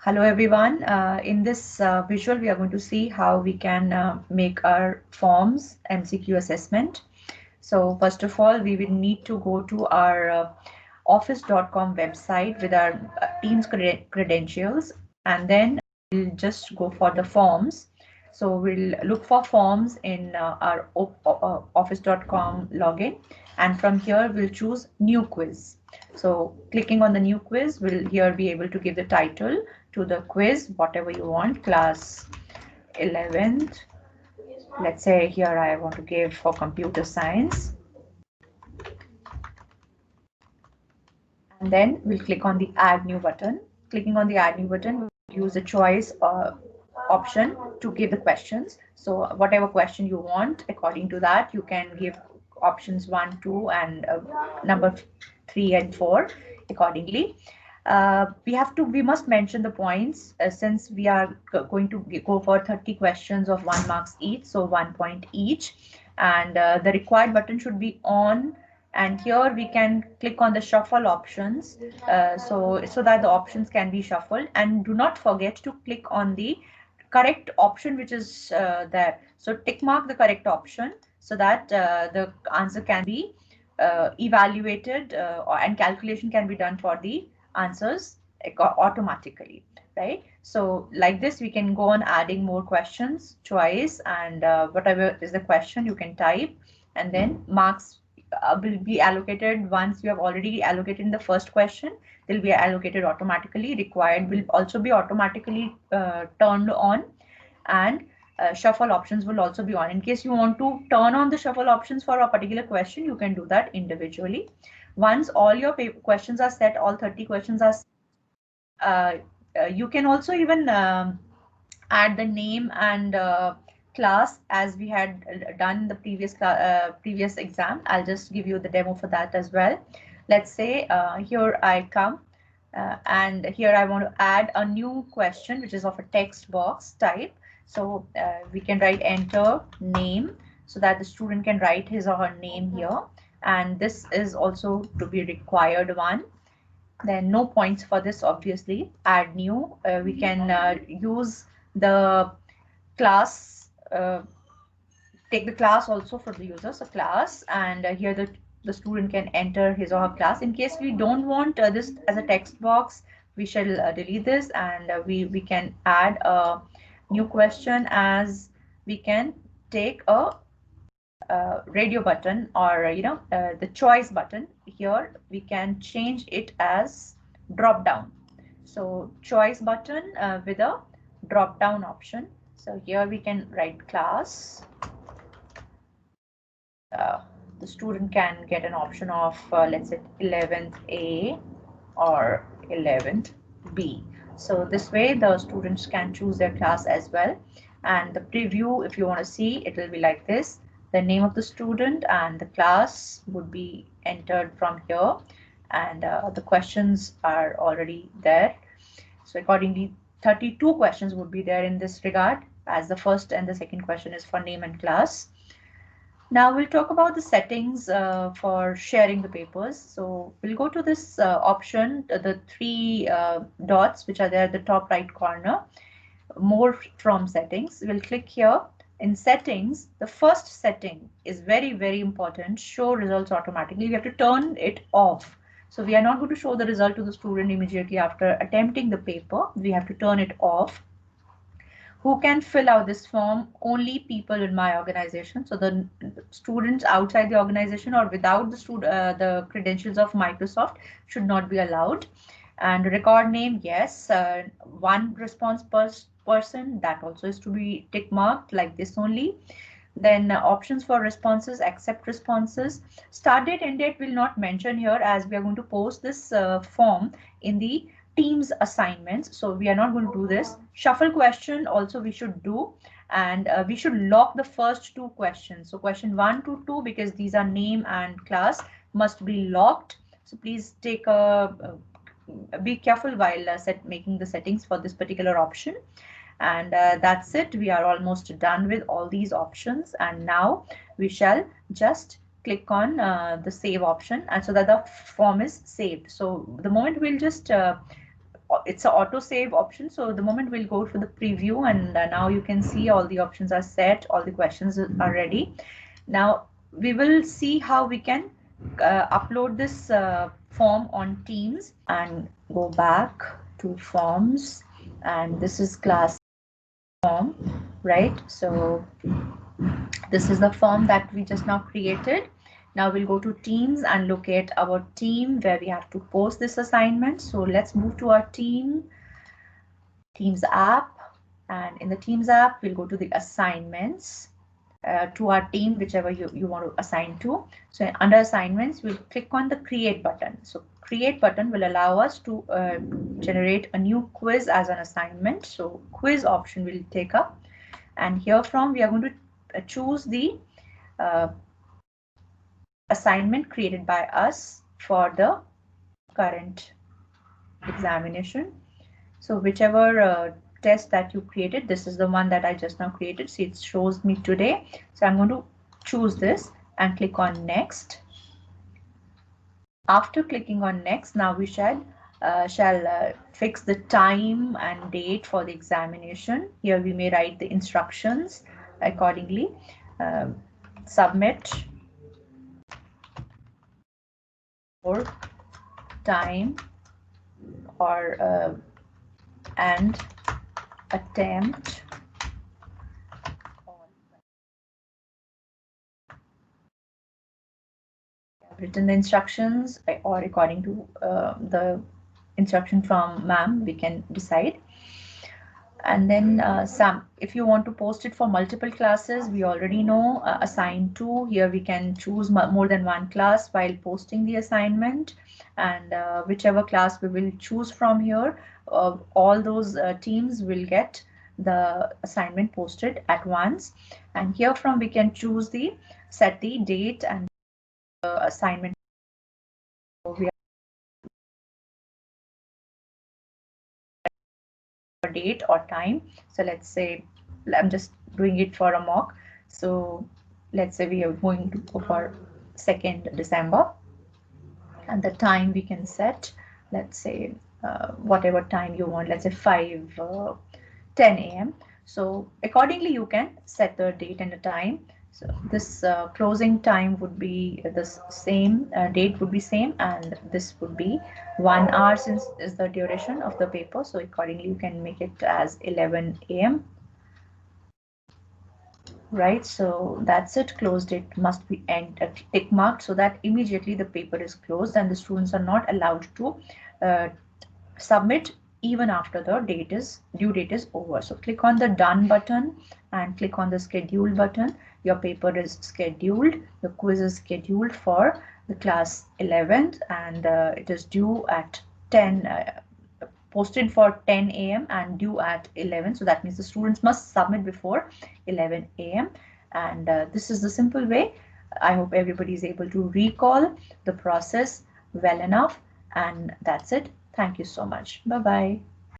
Hello everyone. In this visual, we are going to see how we can make our forms MCQ assessment. So first of all, we will need to go to our office.com website with our team's credentials, and then we'll just go for the forms. So we'll look for forms in our office.com login, and from here we'll choose new quiz. So clicking on the new quiz, we'll here be able to give the title to the quiz, whatever you want, class 11th. Let's say here I want to give for computer science. And then we'll click on the add new button. Clicking on the add new button, we'll use the choice option to give the questions. So whatever question you want, according to that, you can give options 1, 2, and number 3 and 4 accordingly. We must mention the points since we are going to go for 30 questions of 1 marks each, so 1 point each, and the required button should be on, and here we can click on the shuffle options so that the options can be shuffled, and do not forget to click on the correct option which is there. So tick mark the correct option so that the answer can be evaluated and calculation can be done for the answers automatically, right? So like this, we can go on adding more questions, choice, and whatever is the question you can type, and then marks will be allocated. Once you have already allocated in the first question, they'll be allocated automatically. Required will also be automatically turned on, and shuffle options will also be on. In case you want to turn on the shuffle options for a particular question, you can do that individually. Once all your questions are set, all 30 questions are set, you can also even add the name and class as we had done in the previous exam. I'll just give you the demo for that as well. Let's say here I come and here I want to add a new question which is of a text box type. So we can write enter name so that the student can write his or her name here, and this is also to be required one. Then no points for this, obviously. Add new. We can use the class, take the class also for the user. So class, and here the student can enter his or her class. In case we don't want this as a text box, we shall delete this, and we can add a new question as we can take a radio button, or the choice button. Here we can change it as drop down. So choice button with a drop down option. So here we can write class. The student can get an option of let's say 11th A or 11th B. So this way the students can choose their class as well. And the preview, if you want to see, it will be like this. The name of the student and the class would be entered from here, and the questions are already there. So accordingly, 32 questions would be there in this regard, as the first and the second question is for name and class. Now we'll talk about the settings for sharing the papers. So we'll go to this option, the three dots which are there at the top right corner, more from settings. We'll click here. In settings, the first setting is very, very important. Show results automatically. We have to turn it off. So we are not going to show the result to the student immediately after attempting the paper. We have to turn it off. Who can fill out this form? Only people in my organization. So the students outside the organization or without the credentials of Microsoft should not be allowed. And record name, yes, one response per person, that also is to be tick marked like this only. Then options for responses, accept responses. Start date, end date will not mention here, as we are going to post this form in the Teams assignments, so we are not going to do this. Shuffle question also we should do, and we should lock the first two questions. So question 1 to 2, because these are name and class, must be locked. So please take be careful while making the settings for this particular option. And that's it. We are almost done with all these options, and now we shall just click on the save option, and so that the form is saved. So the moment we'll just it's an auto save option. So the moment we'll go for the preview, and now you can see all the options are set, all the questions are ready. Now we will see how we can upload this form on Teams, and go back to forms, and this is class form, right? So this is the form that we just now created. Now we'll go to Teams and locate our team where we have to post this assignment. So let's move to our Teams app, and in the Teams app we'll go to the assignments, to our team, whichever you want to assign to. So under assignments, we'll click on the create button. So create button will allow us to generate a new quiz as an assignment. So quiz option will take up, and here from we are going to choose the assignment created by us for the current examination. So whichever test that you created, this is the one that I just now created. See, it shows me today. So I'm going to choose this and click on next. After clicking on next, now we shall fix the time and date for the examination. Here we may write the instructions accordingly. Submit or time, or and attempt written the instructions, or according to the instruction from ma'am, we can decide. And then if you want to post it for multiple classes, we already know assign to. Here we can choose more than one class while posting the assignment, and whichever class we will choose from here, all those teams will get the assignment posted at once. And here from we can choose the set the date and assignment. So we are date or time. So let's say I'm just doing it for a mock. So let's say we are going to go for 2nd December, and the time we can set, let's say whatever time you want, let's say 5:10 a.m. So accordingly you can set the date and the time. So this closing time would be the same, date would be same, and this would be 1 hour since is the duration of the paper. So accordingly you can make it as 11 a.m. Right, so that's it. Closed date must be tick marked, so that immediately the paper is closed and the students are not allowed to submit even after the due date is over. So click on the done button and click on the schedule button. Your paper is scheduled, the quiz is scheduled for the class 11th, and it is due at 10, posted for 10 a.m. and due at 11. So that means the students must submit before 11 a.m. And this is the simple way. I hope everybody is able to recall the process well enough, and that's it. Thank you so much. Bye bye.